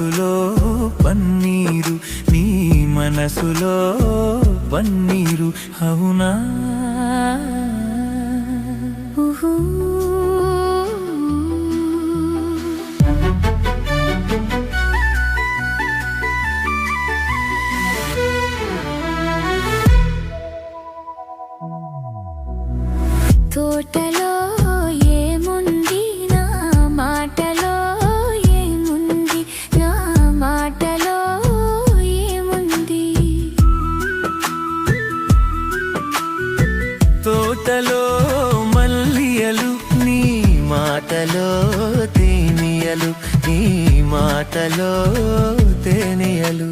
మనసులో పన్నీరు, నీ మనసులో పన్నీరు అవునా? తోటలో ఏముంది నా మాటలో ఏముంది, నా మాటలో ఏముంది. తోటలో మల్లియలు, నీ మాటలో తేనియలు, నీ మాటలో తేనియలు.